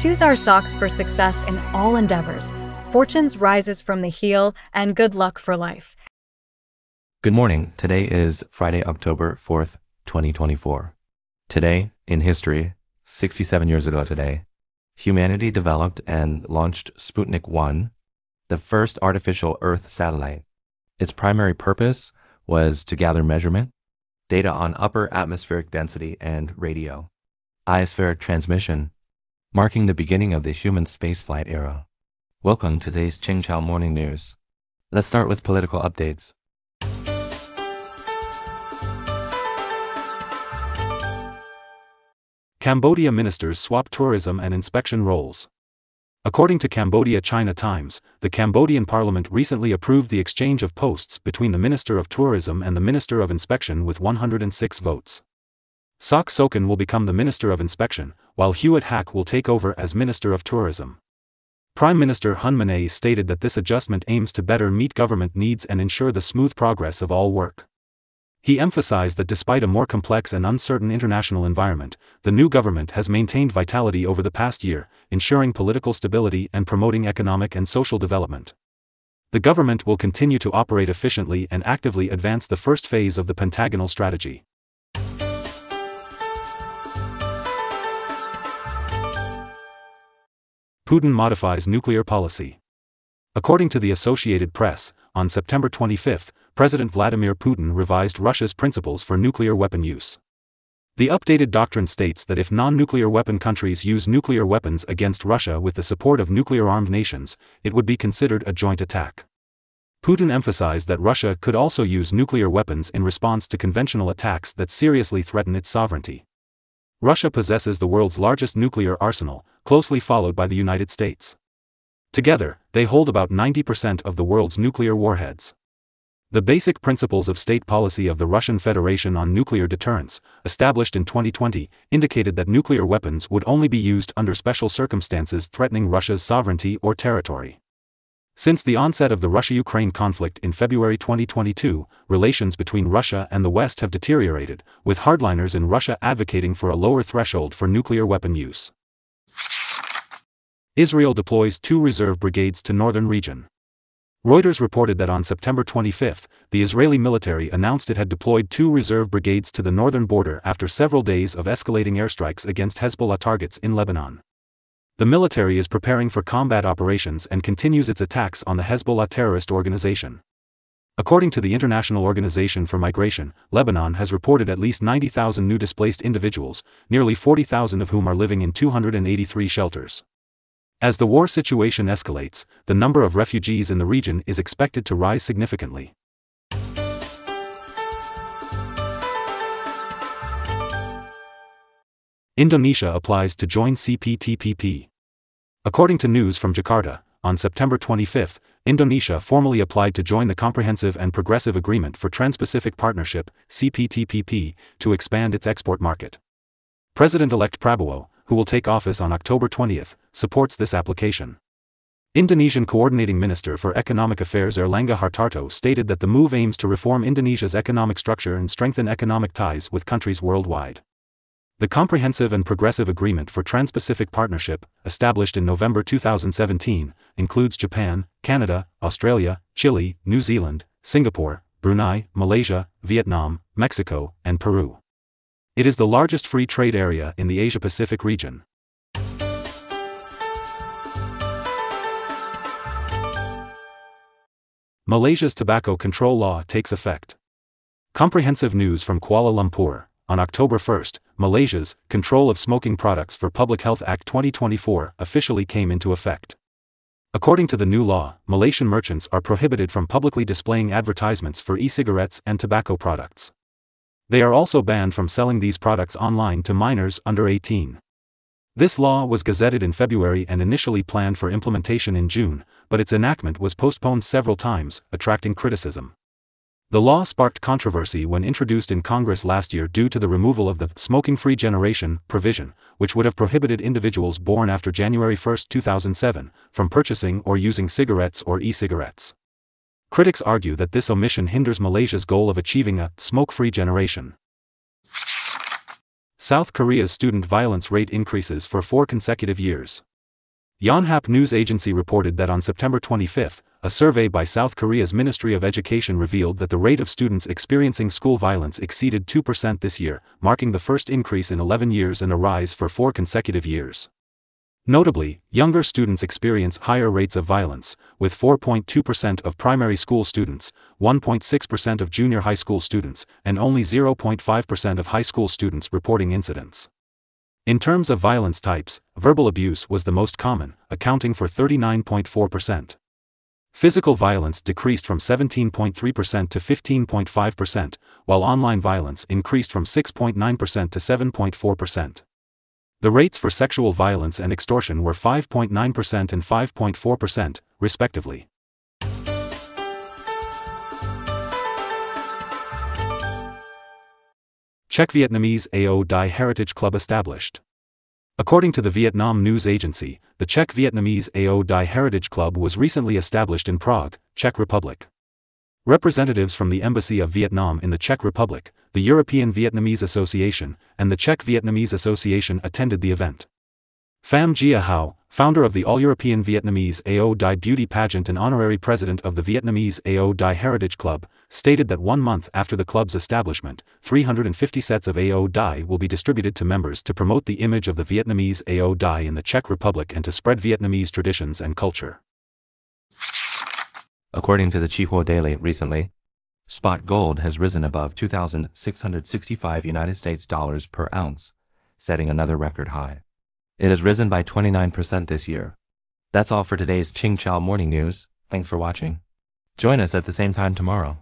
choose our socks for success in all endeavors. Fortunes rises from the heel, and good luck for life. Good morning. Today is Friday, October 4th, 2024. Today, in history, 67 years ago today, humanity developed and launched Sputnik 1, the first artificial Earth satellite. Its primary purpose was to gather measurement, data on upper atmospheric density and radio, ionospheric transmission, marking the beginning of the human spaceflight era. Welcome to today's Qingchao Morning News. Let's start with political updates. Cambodia ministers swap tourism and inspection roles. According to Cambodia China Times, the Cambodian parliament recently approved the exchange of posts between the Minister of Tourism and the Minister of Inspection with 106 votes. Sok Sokan will become the Minister of Inspection, while Huat Hak will take over as Minister of Tourism. Prime Minister Hun Manet stated that this adjustment aims to better meet government needs and ensure the smooth progress of all work. He emphasized that despite a more complex and uncertain international environment, the new government has maintained vitality over the past year, ensuring political stability and promoting economic and social development. The government will continue to operate efficiently and actively advance the first phase of the Pentagonal strategy. Putin modifies nuclear policy. According to the Associated Press, on September 25, President Vladimir Putin revised Russia's principles for nuclear weapon use. The updated doctrine states that if non-nuclear weapon countries use nuclear weapons against Russia with the support of nuclear-armed nations, it would be considered a joint attack. Putin emphasized that Russia could also use nuclear weapons in response to conventional attacks that seriously threaten its sovereignty. Russia possesses the world's largest nuclear arsenal, closely followed by the United States. Together, they hold about 90% of the world's nuclear warheads. The basic principles of state policy of the Russian Federation on nuclear deterrence, established in 2020, indicated that nuclear weapons would only be used under special circumstances threatening Russia's sovereignty or territory. Since the onset of the Russia-Ukraine conflict in February 2022, relations between Russia and the West have deteriorated, with hardliners in Russia advocating for a lower threshold for nuclear weapon use. Israel deploys 2 reserve brigades to northern region. Reuters reported that on September 25, the Israeli military announced it had deployed 2 reserve brigades to the northern border after several days of escalating airstrikes against Hezbollah targets in Lebanon. The military is preparing for combat operations and continues its attacks on the Hezbollah terrorist organization. According to the International Organization for Migration, Lebanon has reported at least 90,000 new displaced individuals, nearly 40,000 of whom are living in 283 shelters. As the war situation escalates, the number of refugees in the region is expected to rise significantly. Indonesia applies to join CPTPP. According to news from Jakarta, on September 25, Indonesia formally applied to join the Comprehensive and Progressive Agreement for Trans-Pacific Partnership, CPTPP, to expand its export market. President-elect Prabowo, who will take office on October 20, supports this application. Indonesian Coordinating Minister for Economic Affairs Erlangga Hartarto stated that the move aims to reform Indonesia's economic structure and strengthen economic ties with countries worldwide. The Comprehensive and Progressive Agreement for Trans-Pacific Partnership, established in November 2017, includes Japan, Canada, Australia, Chile, New Zealand, Singapore, Brunei, Malaysia, Vietnam, Mexico, and Peru. It is the largest free trade area in the Asia-Pacific region. Malaysia's tobacco control law takes effect. Comprehensive news from Kuala Lumpur. On October 1, Malaysia's Control of Smoking Products for Public Health Act 2024 officially came into effect. According to the new law, Malaysian merchants are prohibited from publicly displaying advertisements for e-cigarettes and tobacco products. They are also banned from selling these products online to minors under 18. This law was gazetted in February and initially planned for implementation in June, but its enactment was postponed several times, attracting criticism. The law sparked controversy when introduced in Congress last year due to the removal of the smoking-free generation provision, which would have prohibited individuals born after January 1, 2007, from purchasing or using cigarettes or e-cigarettes. Critics argue that this omission hinders Malaysia's goal of achieving a smoke-free generation. South Korea's student violence rate increases for 4 consecutive years. Yonhap News Agency reported that on September 25, a survey by South Korea's Ministry of Education revealed that the rate of students experiencing school violence exceeded 2% this year, marking the first increase in 11 years and a rise for 4 consecutive years. Notably, younger students experience higher rates of violence, with 4.2% of primary school students, 1.6% of junior high school students, and only 0.5% of high school students reporting incidents. In terms of violence types, verbal abuse was the most common, accounting for 39.4%. Physical violence decreased from 17.3% to 15.5%, while online violence increased from 6.9% to 7.4%. The rates for sexual violence and extortion were 5.9% and 5.4%, respectively. Czech Vietnamese AO Dai Heritage Club established. According to the Vietnam News Agency, the Czech Vietnamese AO Dai Heritage Club was recently established in Prague, Czech Republic. Representatives from the Embassy of Vietnam in the Czech Republic, the European Vietnamese Association, and the Czech Vietnamese Association attended the event. Pham Gia Hao, founder of the All-European Vietnamese AO Dai Beauty Pageant and honorary president of the Vietnamese AO Dai Heritage Club, stated that 1 month after the club's establishment, 350 sets of AO Dai will be distributed to members to promote the image of the Vietnamese AO Dai in the Czech Republic and to spread Vietnamese traditions and culture. According to the Chihua Daily recently, spot gold has risen above $2,665 per ounce, setting another record high. It has risen by 29% this year. That's all for today's Qingchao Morning News. Thanks for watching. Join us at the same time tomorrow.